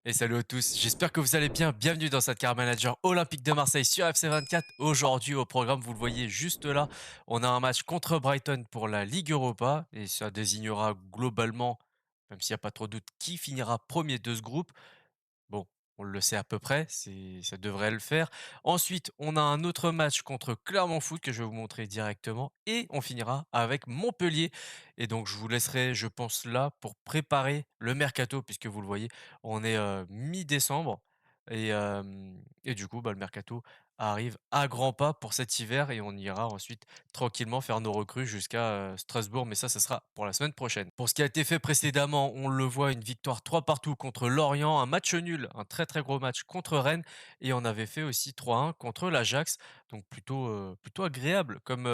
Et salut à tous, j'espère que vous allez bien. Bienvenue dans cette Car Manager Olympique de Marseille sur FC24. Aujourd'hui au programme, vous le voyez juste là, on a un match contre Brighton pour la Ligue Europa et ça désignera globalement, même s'il n'y a pas trop de doute, qui finira premier de ce groupe. Bon, on le sait à peu près, ça devrait le faire. Ensuite, on a un autre match contre Clermont Foot que je vais vous montrer directement et on finira avec Montpellier. Et donc, je vous laisserai, je pense, là pour préparer le mercato, puisque vous le voyez, on est mi-décembre et du coup, bah, le mercato arrive à grands pas pour cet hiver et on ira ensuite tranquillement faire nos recrues jusqu'à Strasbourg, mais ça sera pour la semaine prochaine. Pour ce qui a été fait précédemment, on le voit, une victoire 3 partout contre Lorient, un match nul, un très très gros match contre Rennes, et on avait fait aussi 3-1 contre l'Ajax, donc plutôt agréable comme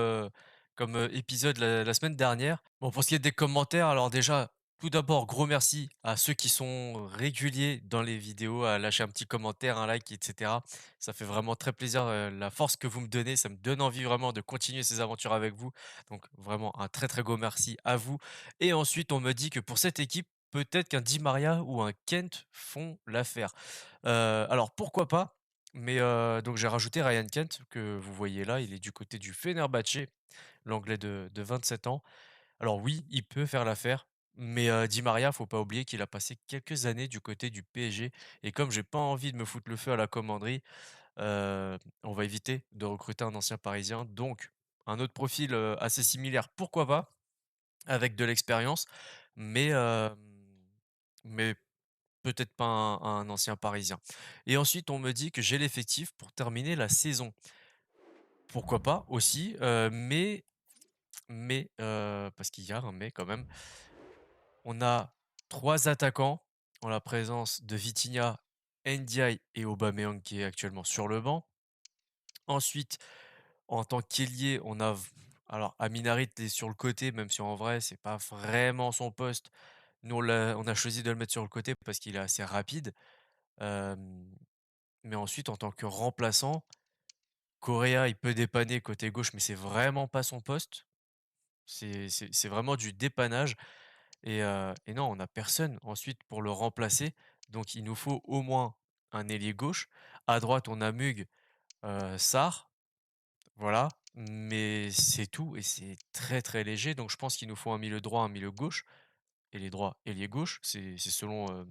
épisode la semaine dernière. Bon, pour ce qui est des commentaires, alors déjà, tout d'abord, gros merci à ceux qui sont réguliers dans les vidéos, à lâcher un petit commentaire, un like, etc. Ça fait vraiment très plaisir, la force que vous me donnez, ça me donne envie vraiment de continuer ces aventures avec vous. Donc vraiment un très, très gros merci à vous. Et ensuite, on me dit que pour cette équipe, peut-être qu'un Di Maria ou un Kent font l'affaire. Alors pourquoi pas? Mais donc j'ai rajouté Ryan Kent que vous voyez là, il est du côté du Fenerbahçe, l'anglais de 27 ans. Alors oui, il peut faire l'affaire, mais Di Maria, faut pas oublier qu'il a passé quelques années du côté du PSG et comme j'ai pas envie de me foutre le feu à la commanderie, on va éviter de recruter un ancien parisien. Donc un autre profil, assez similaire, pourquoi pas? Avec de l'expérience, mais mais peut-être pas un ancien parisien. Et ensuite, on me dit que j'ai l'effectif pour terminer la saison. Pourquoi pas aussi, parce qu'il y a un mais quand même. On a 3 attaquants en la présence de Vitinha, Ndiaye et Aubameyang qui est actuellement sur le banc. Ensuite, en tant qu'ailier, on a alors Amin Harit est sur le côté, même si en vrai, c'est pas vraiment son poste. Nous, on a choisi de le mettre sur le côté parce qu'il est assez rapide. Hem, mais ensuite, en tant que remplaçant, Correa, il peut dépanner côté gauche, mais c'est vraiment pas son poste. C'est vraiment du dépannage. Et non, on n'a personne ensuite pour le remplacer, donc il nous faut au moins un ailier gauche. À droite, on a Mug, Sarr, voilà, mais c'est tout et c'est très, très léger, donc je pense qu'il nous faut un milieu droit, un milieu gauche, ailier droit, ailier gauche, c'est selon,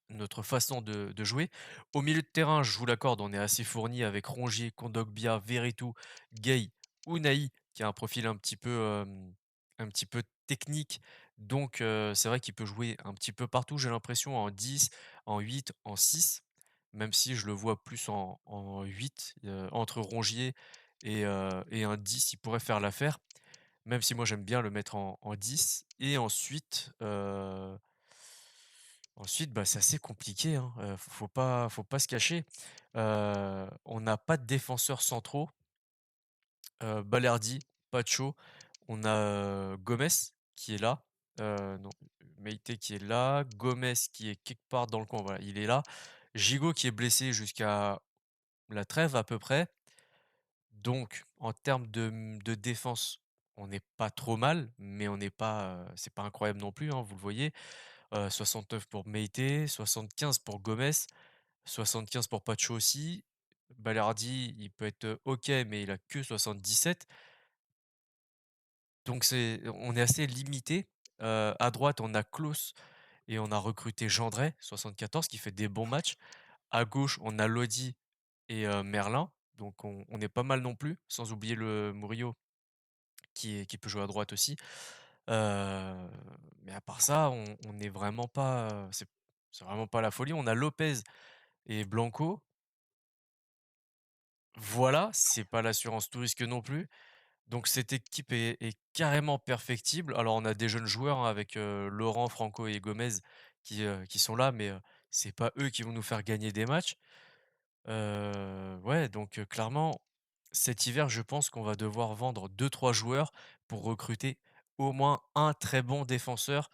notre façon de jouer. Au milieu de terrain, je vous l'accorde, on est assez fourni avec Rongier, Kondogbia, Veretout, Gueye, Ounahi, qui a un profil un petit peu technique. Donc, c'est vrai qu'il peut jouer un petit peu partout, j'ai l'impression, en 10, en 8, en 6, même si je le vois plus en 8, entre Rongier et un 10, il pourrait faire l'affaire. Même si moi j'aime bien le mettre en 10 et ensuite, bah, c'est assez compliqué, hein, faut pas se cacher. On n'a pas de défenseurs centraux, Balerdi, Pacho, on a, Gomes qui est là, non, Meïté qui est là, Gomes qui est quelque part dans le coin, voilà, il est là. Gigot qui est blessé jusqu'à la trêve à peu près. Donc en termes de défense, on n'est pas trop mal, mais on n'est pas, c'est pas incroyable non plus, hein, vous le voyez. 69 pour Meïté, 75 pour Gomes, 75 pour Pacho aussi. Balerdi, il peut être, OK, mais il a que 77. Donc on est assez limité. À droite, on a Klose et on a recruté Jandré, 74, qui fait des bons matchs. À gauche, on a Lodi et Merlin, donc on est pas mal non plus, sans oublier le Murillo qui peut jouer à droite aussi. Heu, mais à part ça, on est vraiment pas, c'est vraiment pas la folie. On a Lopez et Blanco. Voilà, c'est pas l'assurance tout risque non plus. Donc cette équipe est carrément perfectible. Alors on a des jeunes joueurs, hein, avec, Laurent, Franco et Gomez qui sont là, mais, c'est pas eux qui vont nous faire gagner des matchs. Ouais, donc, clairement, cet hiver, je pense qu'on va devoir vendre deux trois joueurs pour recruter au moins un très bon défenseur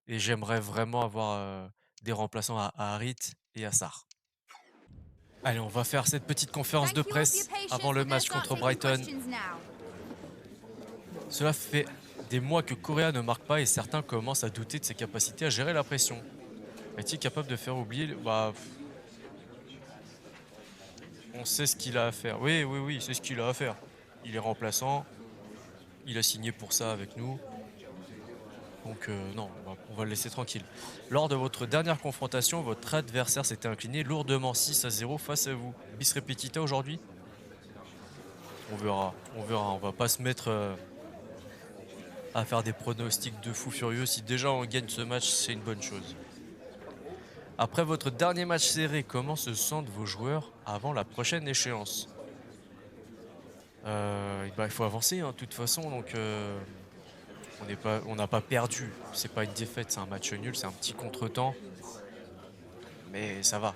et j'aimerais vraiment avoir, des remplaçants à Harit et à Sarr. Allez, on va faire cette petite conférence de Thank you all for your presse avant patience. le We're going to match start contre taking Brighton. questions now. Cela fait des mois que Correa ne marque pas et certains commencent à douter de ses capacités à gérer la pression. Est-il capable de faire oublier Bah, on sait ce qu'il a à faire. Oui, oui, oui, c'est ce qu'il a à faire. Il est remplaçant, il a signé pour ça avec nous. Donc non, on va le laisser tranquille. Lors de votre dernière confrontation, votre adversaire s'était incliné lourdement 6-0 face à vous. Bis repetita aujourd'hui? On verra, on verra. On va pas se mettre à faire des pronostics de fou furieux. Si déjà on gagne ce match, c'est une bonne chose. Après votre dernier match serré, comment se sentent vos joueurs avant la prochaine échéance? Bah, il faut avancer, hein, de toute façon, donc on n'a pas perdu. C'est pas une défaite, c'est un match nul, c'est un petit contretemps, mais ça va,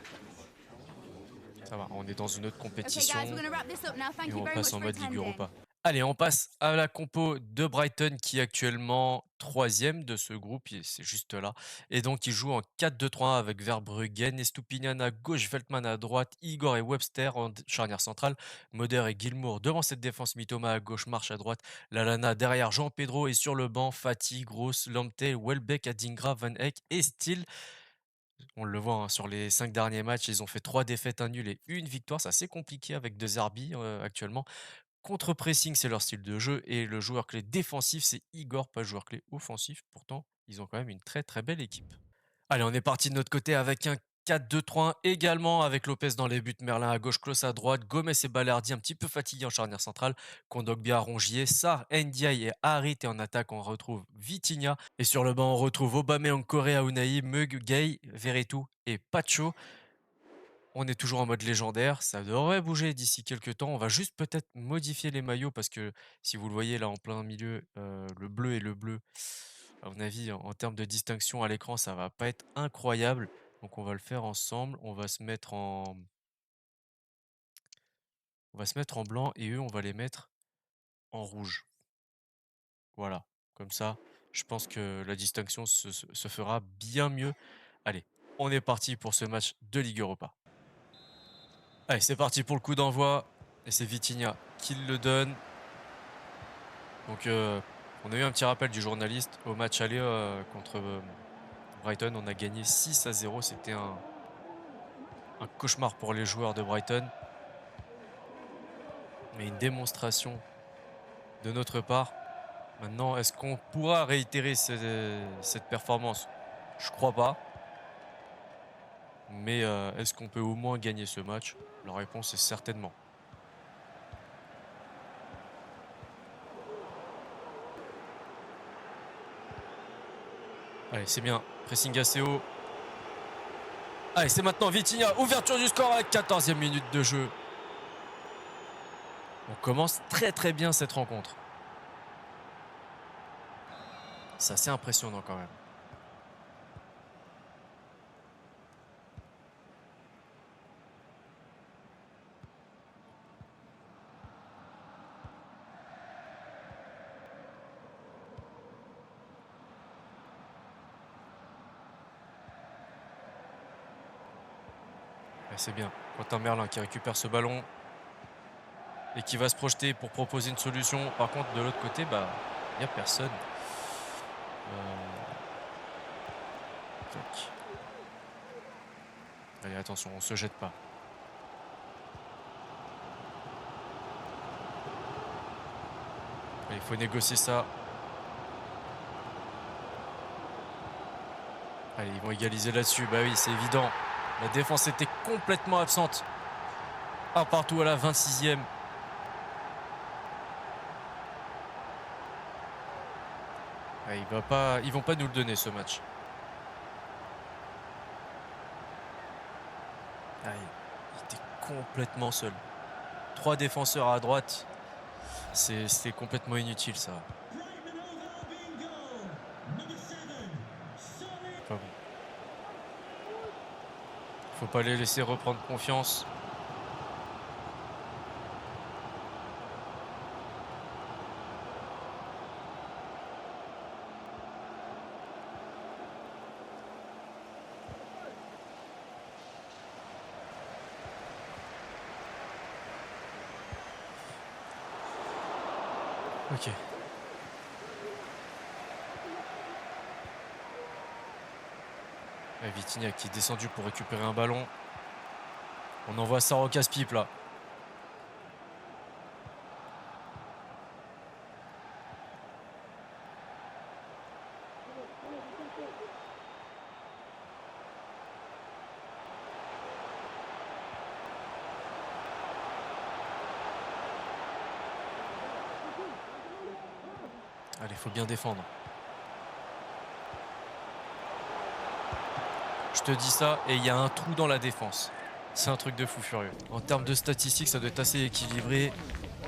ça va. On est dans une autre Okay, guys, we're compétition gonna wrap this up now. Thank et you on very passe much en for mode Ligue attending. Europa. Allez, on passe à la compo de Brighton qui est actuellement troisième de ce groupe, c'est juste là. Et donc il joue en 4-2-3-1 avec Verbruggen, Estupinian à gauche, Veltman à droite, Igor et Webster en charnière centrale, Moder et Gilmour devant cette défense, Mitoma à gauche, Marche à droite, Lalana derrière Jean Pedro et sur le banc, Fati, Gross, Lamptey, Welbeck, Adingra, Van Eyck et Steele. On le voit, hein, sur les 5 derniers matchs, ils ont fait 3 défaites, un nul et une victoire. C'est assez compliqué avec 2 Zerbi actuellement. Contre-pressing, c'est leur style de jeu et le joueur clé défensif, c'est Igor, pas le joueur clé offensif. Pourtant, ils ont quand même une très très belle équipe. Allez, on est parti de notre côté avec un 4-2-3-1 également avec Lopez dans les buts, Merlin à gauche, Klose à droite, Gomez et Balerdi un petit peu fatigués en charnière centrale, Kondogbia, Rongier, Sarr, Ndiaye et Harit, et en attaque on retrouve Vitinha et sur le banc on retrouve Aubameyang, Correa, Unai, Mug, Gay, Veretout et Pacho. On est toujours en mode légendaire, ça devrait bouger d'ici quelques temps. On va juste peut-être modifier les maillots parce que si vous le voyez là en plein milieu, le bleu et le bleu, à mon avis, en termes de distinction à l'écran, ça va pas être incroyable. Donc on va le faire ensemble. On va se mettre en blanc et eux, on va les mettre en rouge. Voilà, comme ça, je pense que la distinction se fera bien mieux. Allez, on est parti pour ce match de Ligue Europa. Allez, c'est parti pour le coup d'envoi. Et c'est Vitinha qui le donne. Donc, on a eu un petit rappel du journaliste. Au match aller contre Brighton, on a gagné 6-0. C'était un cauchemar pour les joueurs de Brighton. Mais une démonstration de notre part. Maintenant, est-ce qu'on pourra réitérer cette performance? Je crois pas. Mais est-ce qu'on peut au moins gagner ce match? La réponse est certainement. Allez, c'est bien. Pressing assez haut. Allez, c'est maintenant Vitinha. Ouverture du score à la 14e minute de jeu. On commence très très bien cette rencontre. C'est assez impressionnant quand même. Ouais, c'est bien. Quentin Merlin qui récupère ce ballon et qui va se projeter pour proposer une solution. Par contre, de l'autre côté, bah, il n'y a personne. Tac. Allez, attention, on se jette pas. Il faut négocier ça. Allez, ils vont égaliser là-dessus. Bah oui, c'est évident. La défense était complètement absente. Un partout à la 26e. Ah, ils vont pas nous le donner ce match. Ah, il était complètement seul. 3 défenseurs à droite. C'était complètement inutile ça. Pas bon. Faut pas les laisser reprendre confiance. Ok. Ouais, Vitinha qui est descendu pour récupérer un ballon. On envoie ça au casse-pipe là. Allez, faut bien défendre. Je te dis ça et il y a un trou dans la défense. C'est un truc de fou furieux. En termes de statistiques, ça doit être assez équilibré.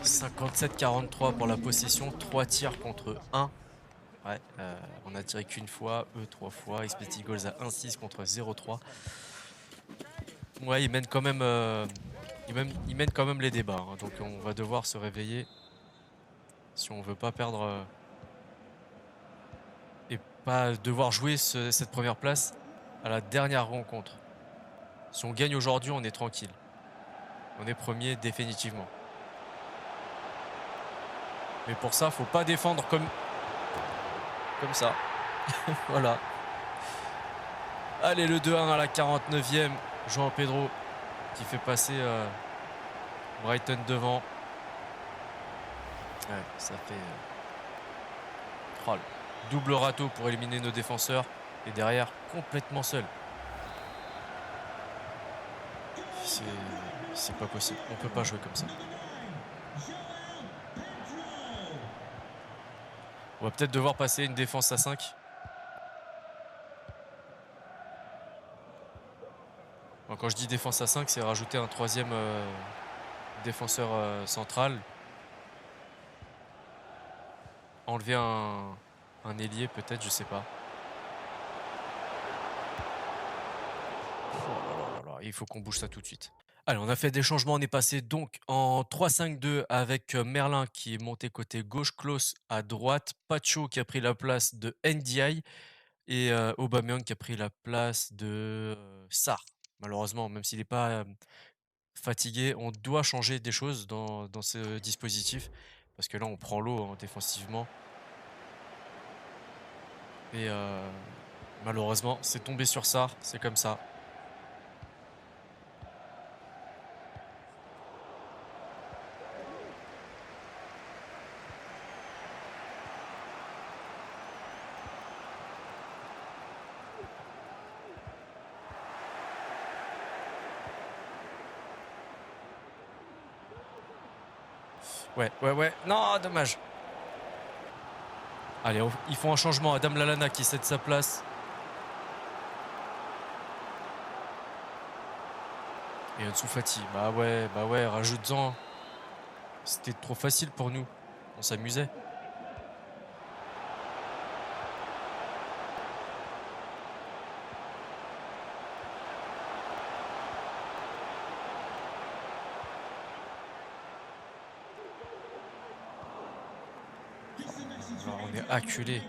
57-43 pour la possession, 3 tirs contre 1. Ouais, on a tiré qu'une fois, eux 3 fois. Expected goals à 1,6 contre 0,3. Ouais, ils mènent quand même, ils mènent quand même les débats. Hein, donc on va devoir se réveiller si on veut pas perdre et pas devoir jouer cette première place à la dernière rencontre. Si on gagne aujourd'hui, on est tranquille. On est premier définitivement. Mais pour ça, faut pas défendre comme ça. Voilà. Allez, le 2-1 à la 49e. João Pedro qui fait passer Brighton devant. Ouais, ça fait oh, double râteau pour éliminer nos défenseurs. Et derrière, complètement seul. C'est pas possible. On peut pas jouer comme ça. On va peut-être devoir passer une défense à 5. Bon, quand je dis défense à 5, c'est rajouter un troisième défenseur central. Enlever un ailier peut-être, je sais pas. Oh là là là là, il faut qu'on bouge ça tout de suite. Allez, on a fait des changements, on est passé donc en 3-5-2 avec Merlin qui est monté côté gauche, Klose à droite, Pacho qui a pris la place de NDI et Aubameyang qui a pris la place de Sarr. Malheureusement, même s'il n'est pas fatigué, on doit changer des choses dans ce dispositif parce que là on prend l'eau hein, défensivement et malheureusement c'est tombé sur Sarr, c'est comme ça. Ouais, ouais, ouais. Non, dommage. Allez, ils font un changement. Adam Lallana qui cède sa place. Et Ansu Fati. Bah ouais, rajoute-en. C'était trop facile pour nous. On s'amusait. Alors, on est acculé.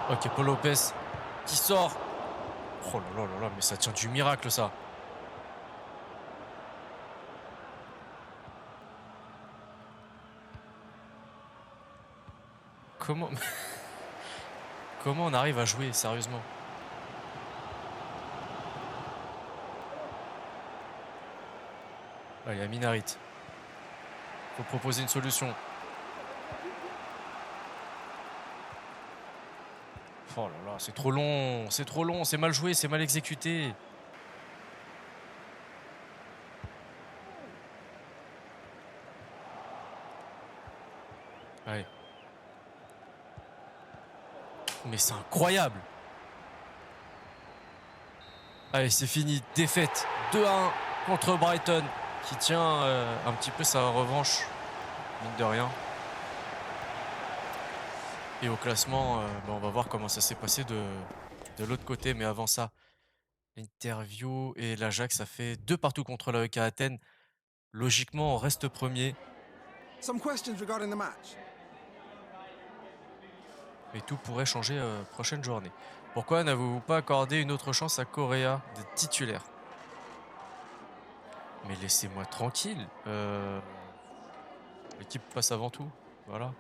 Ok, Paul Lopez qui sort. Oh là là là là, mais ça tient du miracle ça. Comment comment on arrive à jouer sérieusement? Allez, à Minarit. Faut proposer une solution. Oh là là, c'est trop long, c'est mal joué, c'est mal exécuté. Allez. Mais c'est incroyable. Allez, c'est fini. Défaite 2-1 contre Brighton qui tient un petit peu sa revanche, mine de rien. Et au classement, on va voir comment ça s'est passé de l'autre côté. Mais avant ça, l'interview et l'Ajax, ça fait 2 partout contre l'AEK Athènes. Logiquement, on reste premier. Some questions regarding the match. Mais tout pourrait changer prochaine journée. Pourquoi n'avez-vous pas accordé une autre chance à Correa d'être titulaire? Mais laissez-moi tranquille. L'équipe passe avant tout. Voilà.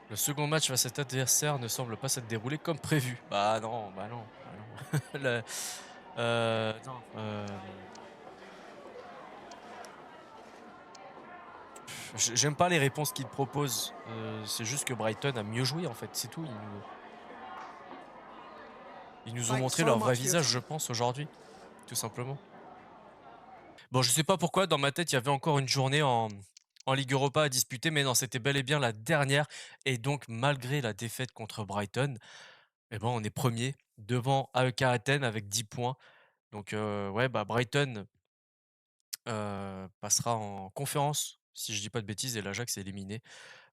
Le second match face à cet adversaire ne semble pas s'être déroulé comme prévu. Bah non, bah non, bah non. Le non, j'aime pas les réponses qu'il propose, c'est juste que Brighton a mieux joué, en fait, c'est tout. Ils nous ont Thanks montré so leur vrai much for your visage, time. je pense, aujourd'hui, tout simplement. Bon, je sais pas pourquoi, dans ma tête, il y avait encore une journée en Ligue Europa à disputer, mais non, c'était bel et bien la dernière et donc malgré la défaite contre Brighton, eh ben, on est premier devant AEK Athènes avec 10 points. Donc ouais, bah, Brighton, passera en conférence, si je dis pas de bêtises et l'Ajax est éliminé.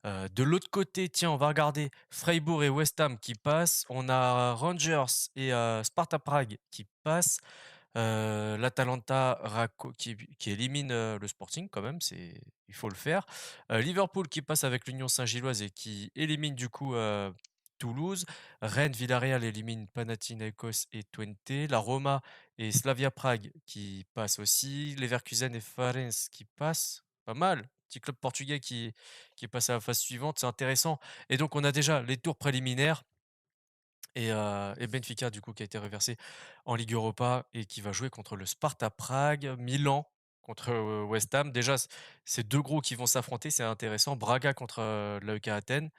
De l'autre côté, tiens, on va regarder Freiburg et West Ham qui passent. On a Rangers et Sparta Prague qui passent. L'Atalanta qui élimine, le Sporting quand même, il faut le faire. Liverpool qui passe avec l'Union Saint-Gilloise et qui élimine du coup, Toulouse. Rennes, Villarreal élimine Panathinaikos et Twente. La Roma et Slavia Prague qui passent aussi. Leverkusen et Farense qui passent. Pas mal. Petit club portugais qui passe à la phase suivante, c'est intéressant. Et donc on a déjà les tours préliminaires et Benfica du coup qui a été reversé en Ligue Europa et qui va jouer contre le Sparta Prague, Milan contre, West Ham. Déjà c'est 2 gros qui vont s'affronter, c'est intéressant. Braga contre, l'AEK Athènes,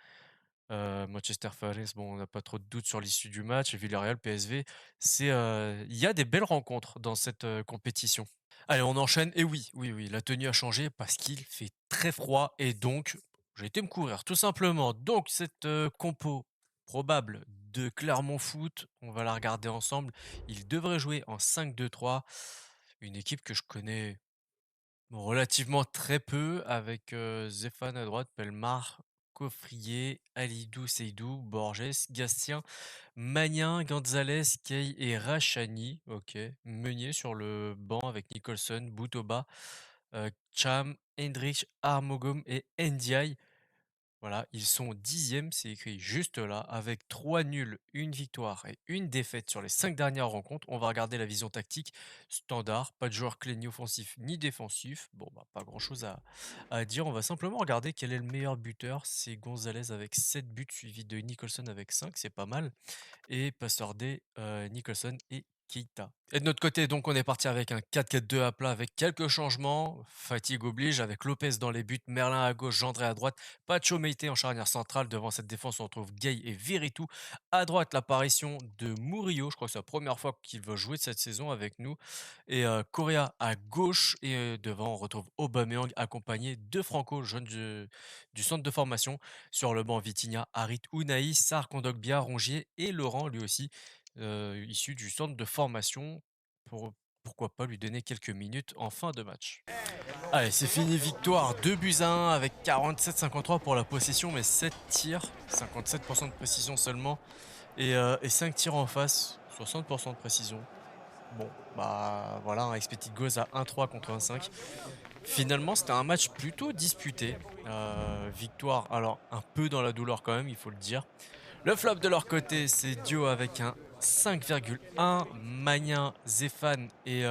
Manchester Forest, bon on n'a pas trop de doutes sur l'issue du match et Villarreal, PSV. Il y a des belles rencontres dans cette, compétition. Allez, on enchaîne et oui, oui, oui, la tenue a changé parce qu'il fait très froid et donc j'ai été me couvrir tout simplement. Donc cette, compo probable de Clermont Foot, on va la regarder ensemble. Il devrait jouer en 5-2-3, une équipe que je connais relativement très peu avec, Zéphane à droite, Pelmar, Coffrier, Alidou Seydou, Borges, Gastien, Magnin, Gonzalez, Kay et Rachani, OK. Meunier sur le banc avec Nicholson, Boutoba, Cham, Hendrich, Armogum et Ndiaye. Voilà, ils sont 10e, c'est écrit juste là, avec 3 nuls, une victoire et une défaite sur les 5 dernières rencontres. On va regarder la vision tactique standard, pas de joueur clé ni offensif ni défensif. Bon, bah, pas grand-chose à dire. On va simplement regarder quel est le meilleur buteur. C'est Gonzalez avec 7 buts, suivi de Nicholson avec 5, c'est pas mal. Et passeur D, Nicholson et Keita. Et de notre côté, donc, on est parti avec un 4-4-2 à plat avec quelques changements. Fatigue oblige avec Lopez dans les buts, Merlin à gauche, Gendré à droite, Pacho Meite en charnière centrale. Devant cette défense, on retrouve Gay et Viritou. À droite, l'apparition de Murillo. Je crois que c'est la première fois qu'il va jouer de cette saison avec nous. Et Correa à gauche. Et devant, on retrouve Aubameyang accompagné de Franco, jeune du centre de formation. Sur le banc, Vitinha, Harit, Unai, Sarr, Kondogbia, Rongier et Laurent, lui aussi, issu du centre de formation. Pourquoi pas lui donner quelques minutes en fin de match. Allez, c'est fini, victoire 2-1 avec 47-53 pour la possession, mais 7 tirs, 57% de précision seulement, et 5 tirs en face, 60% de précision. Bon, bah voilà, un expected goals à 1-3 contre 1-5. Finalement, c'était un match plutôt disputé. Victoire, alors un peu dans la douleur quand même, il faut le dire. Le flop de leur côté, c'est Dio avec un 5,1. Magnin, Zéphane et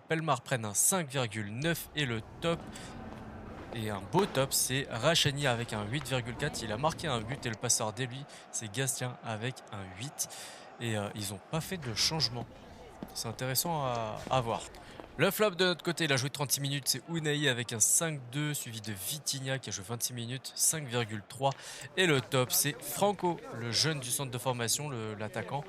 Pelmar prennent un 5,9. Et le top, et un beau top, c'est Rachani avec un 8,4. Il a marqué un but et le passeur dès lui, c'est Gastien avec un 8. Et ils n'ont pas fait de changement. C'est intéressant à voir. Le flop de notre côté, il a joué 36 minutes, c'est Unai avec un 5-2, suivi de Vitinha qui a joué 26 minutes, 5,3. Et le top, c'est Franco, le jeune du centre de formation, l'attaquant,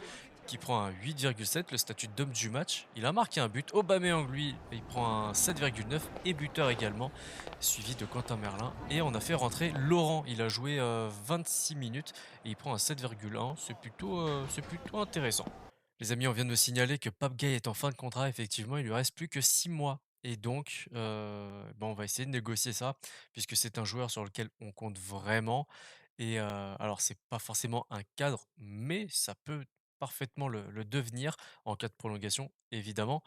qui prend un 8,7, le statut d'homme du match. Il a marqué un but. Aubameyang, lui, il prend un 7,9 et buteur également, suivi de Quentin Merlin. Et on a fait rentrer Laurent, il a joué 26 minutes et il prend un 7,1. C'est plutôt intéressant. Les amis, on vient de me signaler que Pape Gay est en fin de contrat. Effectivement, il lui reste plus que 6 mois. Et donc, on va essayer de négocier ça, puisque c'est un joueur sur lequel on compte vraiment. Et alors, c'est pas forcément un cadre, mais ça peut parfaitement le devenir en cas de prolongation, évidemment,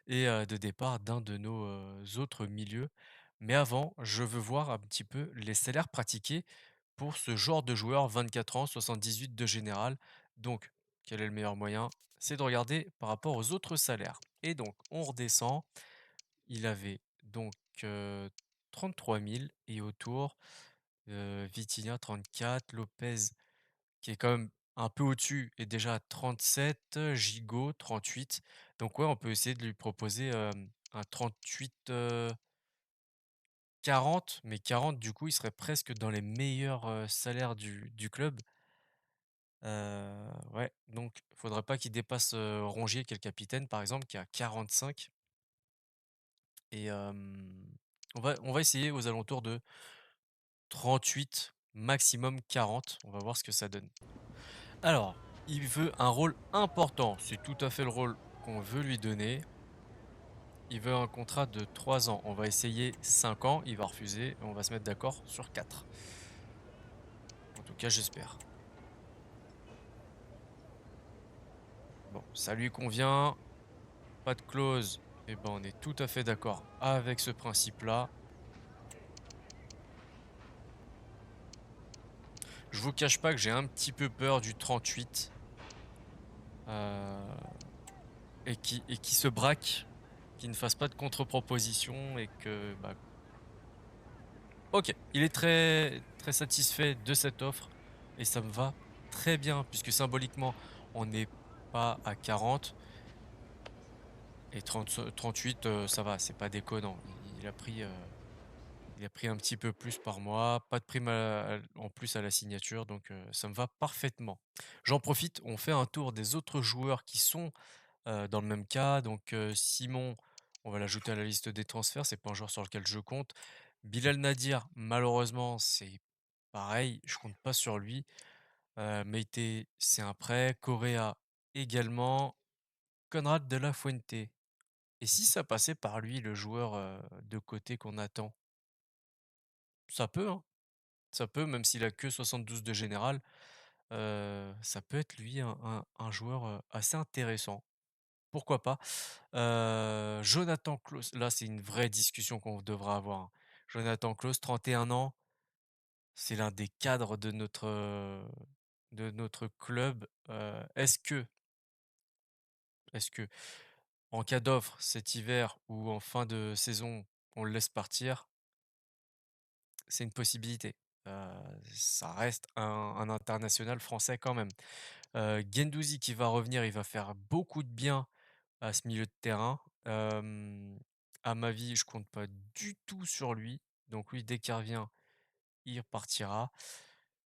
et de départ d'un de nos autres milieux. Mais avant, je veux voir un petit peu les salaires pratiqués pour ce genre de joueur, 24 ans, 78 de général. Donc, quel est le meilleur moyen? C'est de regarder par rapport aux autres salaires. Et donc, on redescend. Il avait donc 33 000 et autour. Vitinha 34, Lopez qui est quand même un peu au-dessus est déjà à 37, Gigot 38. Donc ouais, on peut essayer de lui proposer, un 38, 40, mais 40 du coup, il serait presque dans les meilleurs, salaires du club. Ouais, donc faudrait pas qu'il dépasse, Rongier qui est le capitaine par exemple, qui est à 45 et on va essayer aux alentours de 38, maximum 40. On va voir ce que ça donne. Alors, il veut un rôle important, c'est tout à fait le rôle qu'on veut lui donner. Il veut un contrat de 3 ans. On va essayer 5 ans, il va refuser et on va se mettre d'accord sur 4. En tout cas, j'espère. Bon, ça lui convient, pas de clause. Eh ben, on est tout à fait d'accord avec ce principe-là. Je vous cache pas que j'ai un petit peu peur du 38 euh, et qui se braque, qui ne fasse pas de contre-proposition et que bah, OK, il est très très satisfait de cette offre et ça me va très bien puisque symboliquement, on n'est pas à 40 et 38, ça va, c'est pas déconnant. Il a pris un petit peu plus par mois, pas de prime en plus à la signature, donc ça me va parfaitement. J'en profite, on fait un tour des autres joueurs qui sont, dans le même cas. Donc Simon, on va l'ajouter à la liste des transferts, c'est pas un joueur sur lequel je compte. Bilal Nadir, malheureusement, c'est pareil, je compte pas sur lui. Meïté, c'est un prêt. Correa également. Conrad de la Fuente. Et si ça passait par lui, le joueur, de côté qu'on attend? Ça peut, hein. Ça peut, même s'il a que 72 de général, ça peut être lui un joueur, assez intéressant. Pourquoi pas? Jonathan Clauss, là, c'est une vraie discussion qu'on devra avoir, hein. Jonathan Clauss, 31 ans, c'est l'un des cadres de notre club. Est-ce que en cas d'offre cet hiver ou en fin de saison, on le laisse partir? C'est une possibilité. Heu, Ça reste un international français quand même. Guendouzi qui va revenir, il va faire beaucoup de bien à ce milieu de terrain. À ma vie, je compte pas du tout sur lui. Donc lui, dès qu'il revient, il repartira.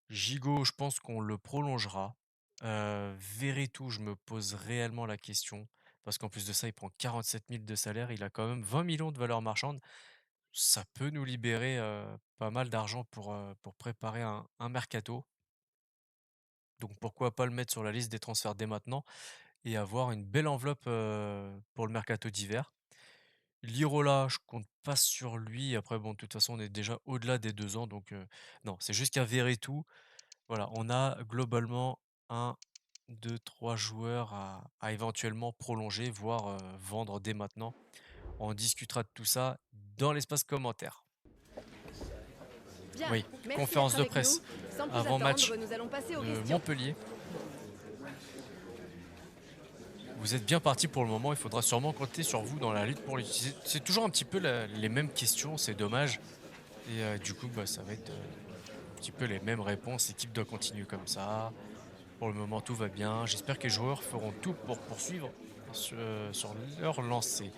Gigot, je pense qu'on le prolongera. Verretou, je me pose réellement la question. Parce qu'en plus de ça, il prend 47 000 de salaire. Il a quand même 20 millions de valeur marchande. Ça peut nous libérer pas mal d'argent pour préparer un mercato. Donc pourquoi pas le mettre sur la liste des transferts dès maintenant et avoir une belle enveloppe pour le mercato d'hiver. Lirola, je compte pas sur lui. Après, bon, de toute façon, on est déjà au-delà des 2 ans, donc non, c'est juste qu'un Verretou. Voilà, on a globalement un, 2, 3 joueurs à éventuellement prolonger, voire vendre dès maintenant. On discutera de tout ça dans l'espace commentaire. Bien, Oui, merci d'être conférence de avec nous. presse Sans plus avant match attendre, nous allons passer aux de questions. Montpellier. Vous êtes bien parti pour le moment, il faudra sûrement compter sur vous dans la lutte pour les c'est toujours un petit peu les mêmes questions, c'est dommage et du coup, bah, ça va être, un petit peu les mêmes réponses. L'équipe doit continuer comme ça. Pour le moment, tout va bien. J'espère que les joueurs feront tout pour poursuivre sur leur lancée.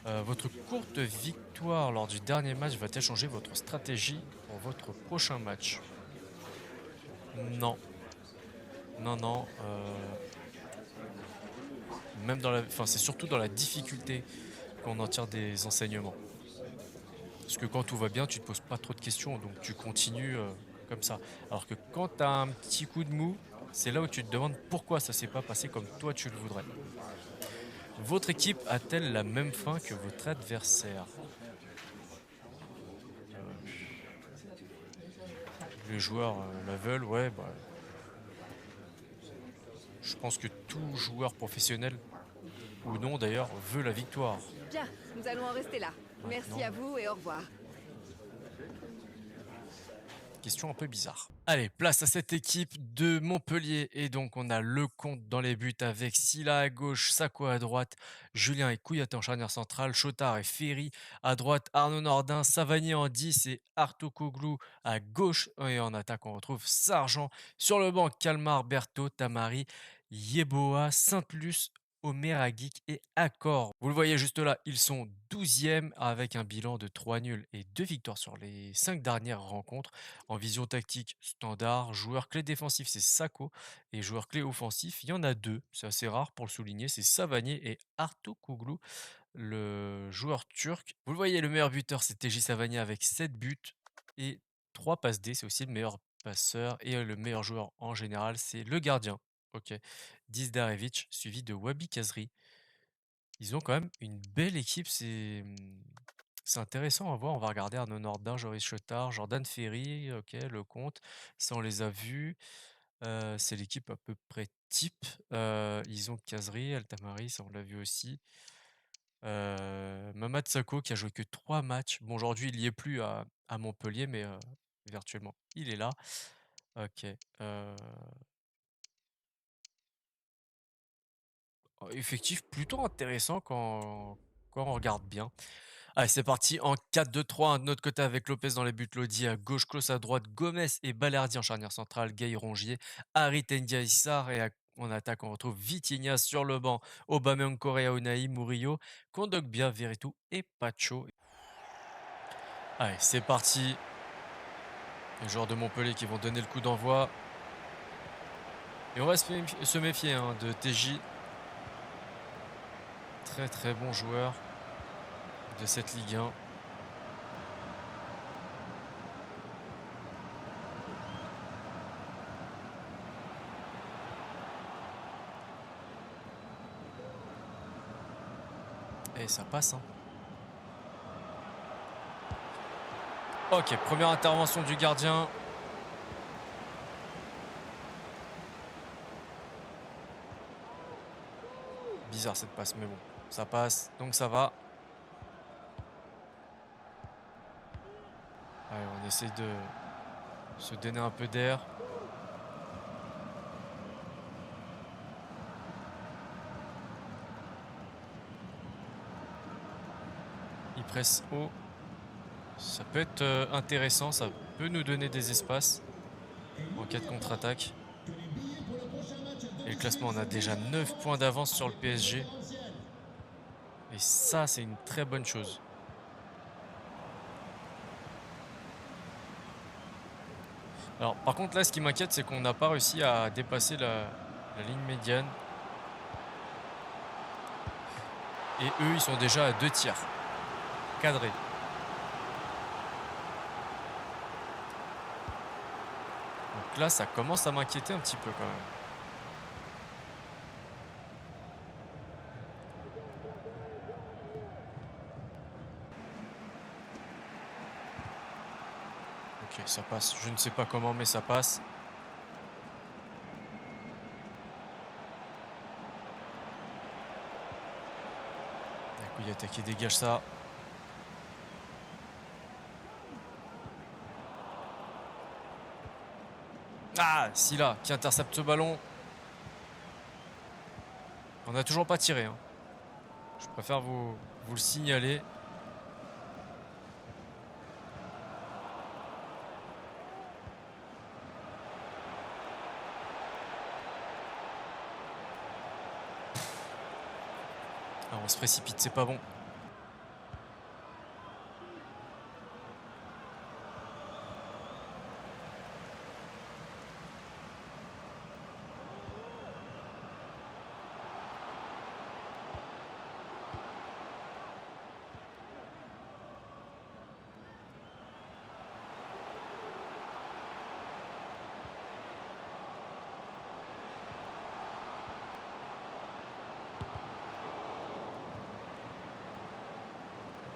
Votre courte victoire lors du dernier match va-t-elle changer votre stratégie pour votre prochain match? Non, non, non, même enfin, c'est surtout dans la difficulté qu'on en tire des enseignements. Parce que quand tout va bien, tu te poses pas trop de questions, donc tu continues, comme ça. Alors que quand tu as un petit coup de mou, c'est là où tu te demandes pourquoi ça s'est pas passé comme toi tu le voudrais. Votre équipe a-t-elle la même fin que votre adversaire? Heu, les joueurs, la veulent, ouais, bah, je pense que tout joueur professionnel, ou non d'ailleurs, veut la victoire. Bien, nous allons en rester là. Merci à Maintenant, vous et au revoir. question un peu bizarre. Allez, place à cette équipe de Montpellier. Et donc, on a Lecomte dans les buts avec Silla à gauche, Sako à droite, Julien et Kouyaté en charnière centrale, Chotard et Ferry à droite, Arnaud Nordin, Savanier en 10 et Artokoglou à gauche. Et en attaque, on retrouve Sargent. Sur le banc, Kalmar, Berthaud, Tamari, Yeboah, Sainte-Luce, Omer Aguic et Accor. Vous le voyez juste là, ils sont 12e avec un bilan de 3 nuls et 2 victoires sur les 5 dernières rencontres. En vision tactique standard, joueur clé défensif c'est Sako et joueur clé offensif, il y en a 2. C'est assez rare pour le souligner, c'est Savanier et Artokoglou, le joueur turc. Vous le voyez, le meilleur buteur c'est TJ Savanier avec 7 buts et 3 passes D, c'est aussi le meilleur passeur et le meilleur joueur en général c'est le gardien. Ok, Dizdarevic suivi de Wabi Kazri. Ils ont quand même une belle équipe, c'est intéressant à voir. On va regarder Arnaud Nordin, Joris Chotard, Jordan Ferry, ok, Lecomte, ça on les a vus. C'est l'équipe à peu près type. Ils ont Kazri, Altamari, ça on l'a vu aussi. Mamad Sakho qui a joué que 3 matchs. Bon, aujourd'hui il y est plus à Montpellier, mais virtuellement il est là. Ok. Effectif plutôt intéressant quand on regarde bien. Allez, c'est parti en 4-2-3. De notre côté avec Lopez dans les buts, Lodi à gauche, Klose à droite, Gomez et Balerdi en charnière centrale, Gay Rongier, Harit Ndiaye-Sarr et en attaque on retrouve Vitinha sur le banc, Aubameyang, Correa, Unai, Murillo, Kondogbia, Veretout et Pacho. Allez, c'est parti. Les joueurs de Montpellier qui vont donner le coup d'envoi. Et on va se méfier de TJ. Très très bon joueur de cette Ligue 1. Et ça passe. Ok, première intervention du gardien. Bizarre cette passe, mais bon, ça passe, donc ça va. Allez, on essaie de se donner un peu d'air. Il presse haut. Ça peut être intéressant, ça peut nous donner des espaces en cas de contre-attaque. Et le classement, on a déjà 9 points d'avance sur le PSG. Et ça, c'est une très bonne chose. Alors, par contre, là, ce qui m'inquiète, c'est qu'on n'a pas réussi à dépasser la ligne médiane. Et eux, ils sont déjà à 2 tirs. Cadrés. Donc là, ça commence à m'inquiéter un petit peu quand même. Ok, ça passe. Je ne sais pas comment, mais ça passe. Kouyaté qui dégage ça. Ah, Silla qui intercepte ce ballon. On n'a toujours pas tiré. Je préfère vous le signaler. Ah, on se précipite, c'est pas bon.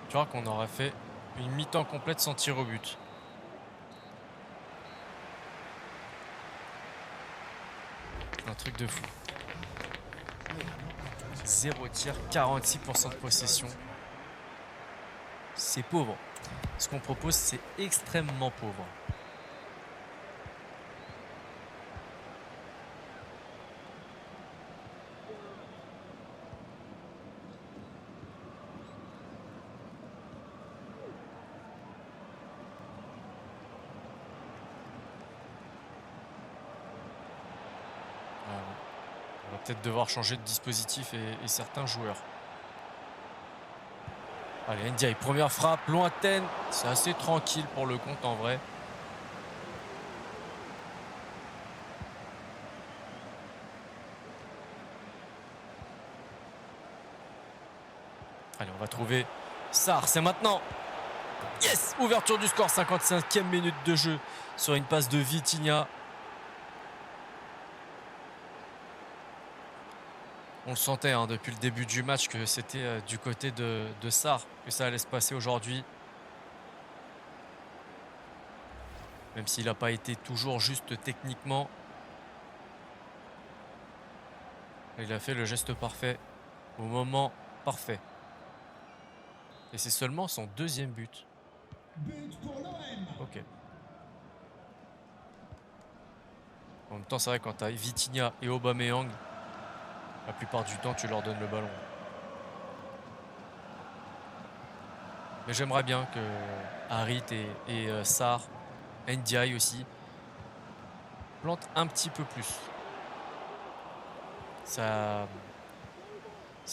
Tu vois qu'on aurait fait une mi-temps complète sans tir au but. Un truc de fou. 0 tir, 46% de possession. C'est pauvre. Ce qu'on propose, c'est extrêmement pauvre. peut-être devoir changer de dispositif et certains joueurs. Allez, Ndiaye, première frappe, lointaine. C'est assez tranquille pour le compte en vrai. Allez, on va trouver Sarr, c'est maintenant. Yes! Ouverture du score, 55e minute de jeu sur une passe de Vitinha. On le sentait hein, depuis le début du match que c'était du côté de Sarr que ça allait se passer aujourd'hui. Même s'il n'a pas été toujours juste techniquement. Il a fait le geste parfait au moment parfait. Et c'est seulement son deuxième but. Ok. En même temps, c'est vrai quand tu as Vitinha et Aubameyang, la plupart du temps, tu leur donnes le ballon. Mais j'aimerais bien que Harit et Sarr, Ndiaye aussi, plantent un petit peu plus. Ça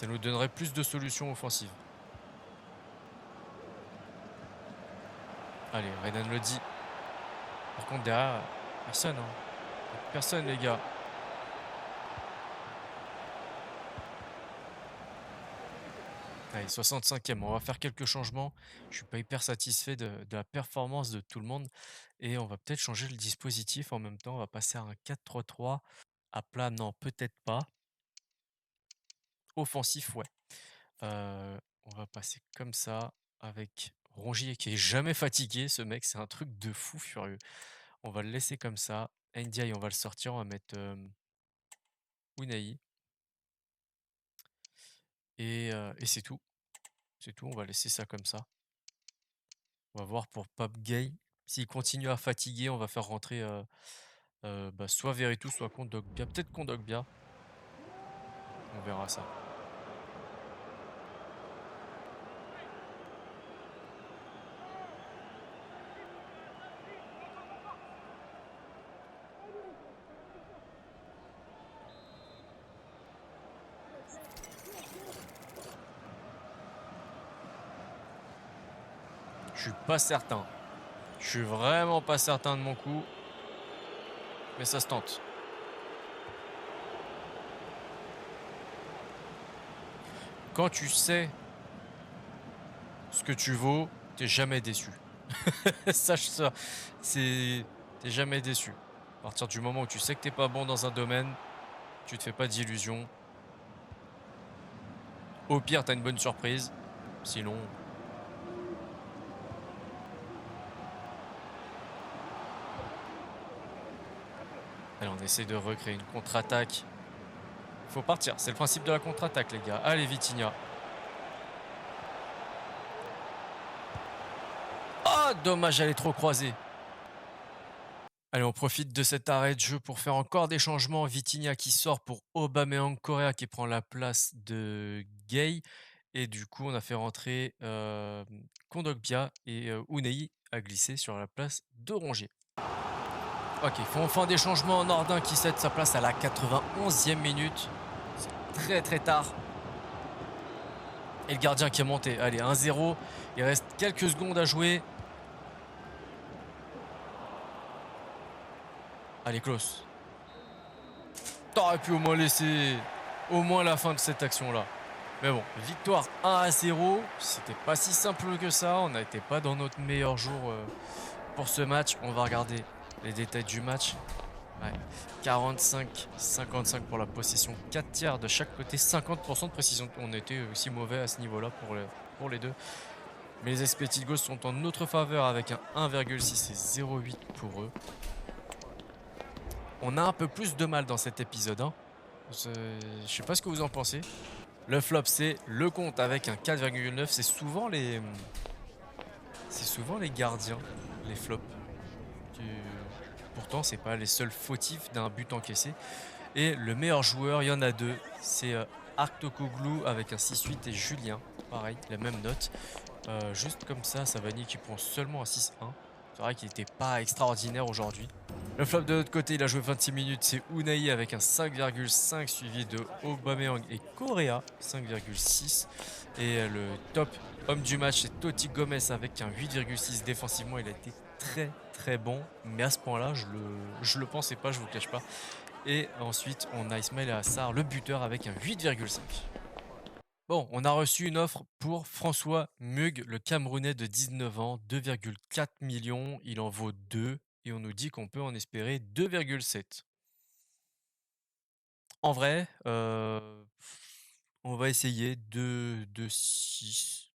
nous donnerait plus de solutions offensives. Allez, Renan le dit. Par contre, derrière, personne. Hein. Personne, les gars. Allez, 65e. On va faire quelques changements. Je suis pas hyper satisfait de la performance de tout le monde. Et on va peut-être changer le dispositif en même temps. On va passer à un 4-3-3. À plat, non, peut-être pas. Offensif, ouais. On va passer comme ça avec Rongier qui est jamais fatigué. Ce mec, c'est un truc de fou furieux. On va le laisser comme ça. Ndiaye, on va le sortir. On va mettre Unai. Et c'est tout. C'est tout. On va laisser ça comme ça. On va voir pour Pape Gay. S'il continue à fatiguer, on va faire rentrer soit Veretout, soit Kondogbia. Peut-être Kondogbia. On verra ça. Je suis pas certain. Je suis vraiment pas certain de mon coup. Mais ça se tente. Quand tu sais ce que tu vaux, t'es jamais déçu. Sache ça. T'es jamais déçu. À partir du moment où tu sais que t'es pas bon dans un domaine, tu te fais pas d'illusions. Au pire, t'as une bonne surprise. Sinon... Allez, on essaie de recréer une contre-attaque. Il faut partir. C'est le principe de la contre-attaque, les gars. Allez, Vitinha. Ah, dommage, elle est trop croisée. Allez, on profite de cet arrêt de jeu pour faire encore des changements. Vitinha qui sort pour Aubameyang Correa qui prend la place de Gay. Et du coup, on a fait rentrer Kondogbia et Unai a glissé sur la place de Rongier. Ok, il faut enfin des changements. Nordin qui cède sa place à la 91e minute. C'est très très tard. Et le gardien qui est monté. Allez, 1-0. Il reste quelques secondes à jouer. Allez, Klaus. T'aurais pu au moins laisser au moins la fin de cette action-là. Mais bon, victoire 1-0. C'était pas si simple que ça. On n'était pas dans notre meilleur jour pour ce match. On va regarder les détails du match. Ouais. 45-55 pour la possession. 4 tiers de chaque côté. 50% de précision. On était aussi mauvais à ce niveau-là pour les deux. Mais les expected goals sont en notre faveur avec un 1,6 et 0,8 pour eux. On a un peu plus de mal dans cet épisode. Hein. Je sais pas ce que vous en pensez. Le flop, c'est le compte avec un 4,9. C'est souvent les gardiens, les flops. Pourtant, c'est pas les seuls fautifs d'un but encaissé. Et le meilleur joueur, il y en a deux. C'est Arctocoglou avec un 6,8 et Julien. Pareil, la même note. Juste comme ça, Savani qui prend seulement un 6,1. C'est vrai qu'il n'était pas extraordinaire aujourd'hui. Le flop de l'autre côté, il a joué 26 minutes, c'est Unai avec un 5,5 suivi de Aubameyang et Correa 5,6. Et le top homme du match, c'est Totti Gomez avec un 8,6. Défensivement, il a été très très bon, mais à ce point-là, je le pensais pas, je vous cache pas. Et ensuite, on a Ismail Assar, le buteur, avec un 8,5. Bon, on a reçu une offre pour François Mug, le Camerounais de 19 ans, 2,4 millions, il en vaut 2 et on nous dit qu'on peut en espérer 2,7. En vrai, on va essayer de 6.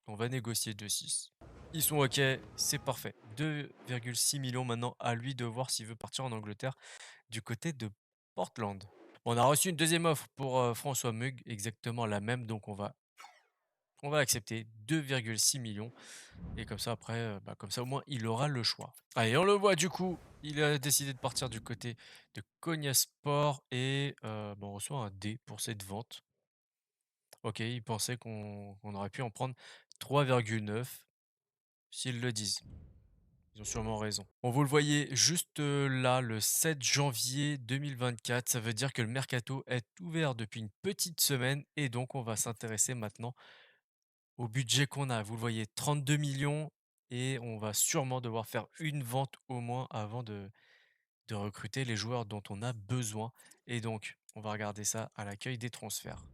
On va négocier 2,6. Ils sont OK, c'est parfait. 2,6 millions maintenant, à lui de voir s'il veut partir en Angleterre du côté de Portland. On a reçu une deuxième offre pour François Mug, exactement la même, donc on va accepter 2,6 millions et comme ça après, comme ça au moins il aura le choix. Allez, on le voit du coup, il a décidé de partir du côté de Konyaspor et on reçoit un D pour cette vente. OK, il pensait qu'on aurait pu en prendre 3,9 s'ils le disent. Ils ont sûrement raison. Bon, vous le voyez juste là, le 7 janvier 2024, ça veut dire que le mercato est ouvert depuis une petite semaine et donc on va s'intéresser maintenant au budget qu'on a. Vous le voyez, 32 millions et on va sûrement devoir faire une vente au moins avant de recruter les joueurs dont on a besoin. Et donc, on va regarder ça à l'accueil des transferts.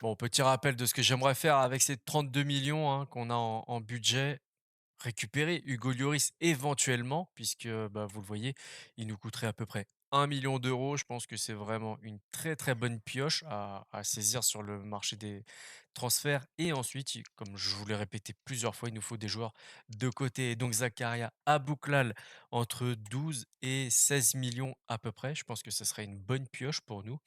Bon, petit rappel de ce que j'aimerais faire avec ces 32 millions qu'on a en budget. Récupérer Hugo Lloris éventuellement, puisque vous le voyez, il nous coûterait à peu près 1 million d'euros. Je pense que c'est vraiment une très très bonne pioche à saisir sur le marché des transferts. Et ensuite, comme je vous l'ai répété plusieurs fois, il nous faut des joueurs de côté. Et donc Zakaria Abouklal entre 12 et 16 millions à peu près. Je pense que ce serait une bonne pioche pour nous.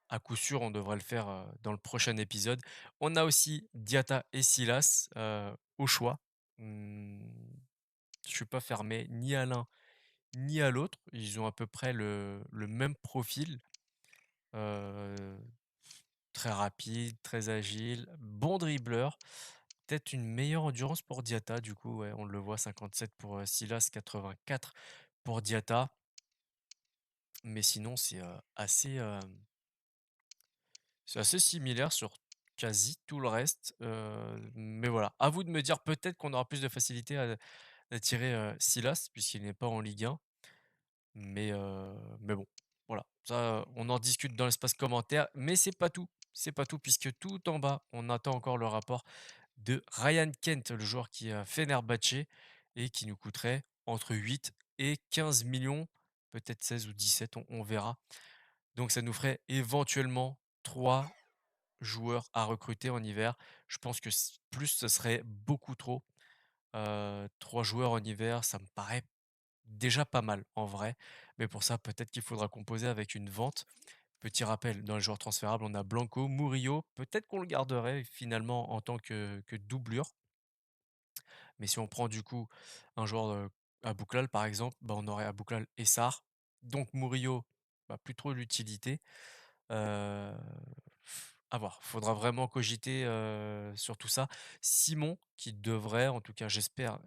À coup sûr, on devrait le faire dans le prochain épisode. On a aussi Diatta et Silas au choix. Mmh, je suis pas fermé ni à l'un ni à l'autre. Ils ont à peu près le même profil. Heu, Très rapide, très agile, bon dribbleur. Peut-être une meilleure endurance pour Diatta du coup, ouais, on le voit 57 pour, Silas, 84 pour Diatta. Mais sinon c'est assez similaire sur quasi tout le reste, mais voilà. À vous de me dire, peut-être qu'on aura plus de facilité à tirer, Silas puisqu'il n'est pas en Ligue 1, mais bon, voilà. Ça, on en discute dans l'espace commentaire, mais c'est pas tout. C'est pas tout puisque tout en bas, on attend encore le rapport de Ryan Kent, le joueur qui est à Fenerbahçe et qui nous coûterait entre 8 et 15 millions, peut-être 16 ou 17, on verra. Donc ça nous ferait éventuellement 3 joueurs à recruter en hiver. Je pense que plus ce serait beaucoup trop. 3 joueurs en hiver, ça me paraît déjà pas mal en vrai. Mais pour ça, peut-être qu'il faudra composer avec une vente. Petit rappel, dans les joueurs transférables, on a Blanco, Murillo. Peut-être qu'on le garderait finalement en tant que doublure. Mais si on prend du coup un joueur à Bouklal par exemple, on aurait à Bouklal et Sarr. Donc Murillo, plus trop l'utilité. Heu, à voir. Faudra vraiment cogiter, sur tout ça. Simon qui devrait, en tout cas j'espère,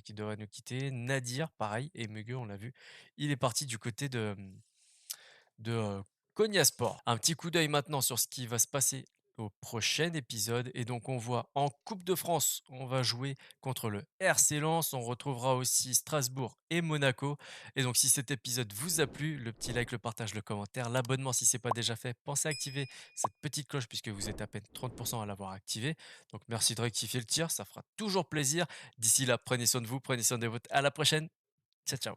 qu'il devrait nous quitter. Nadir pareil et Megueux on l'a vu, il est parti du côté de Konyaspor. Un petit coup d'œil maintenant sur ce qui va se passer au prochain épisode et donc on voit en Coupe de France, on va jouer contre le RC Lens, on retrouvera aussi Strasbourg et Monaco et donc si cet épisode vous a plu, le petit like, le partage, le commentaire, l'abonnement si c'est pas déjà fait, pensez à activer cette petite cloche puisque vous êtes à peine 30 à l'avoir activé. Donc merci de rectifier le tir, ça fera toujours plaisir. D'ici là, prenez soin de vous, prenez soin des vôtres. À la prochaine. Ciao ciao.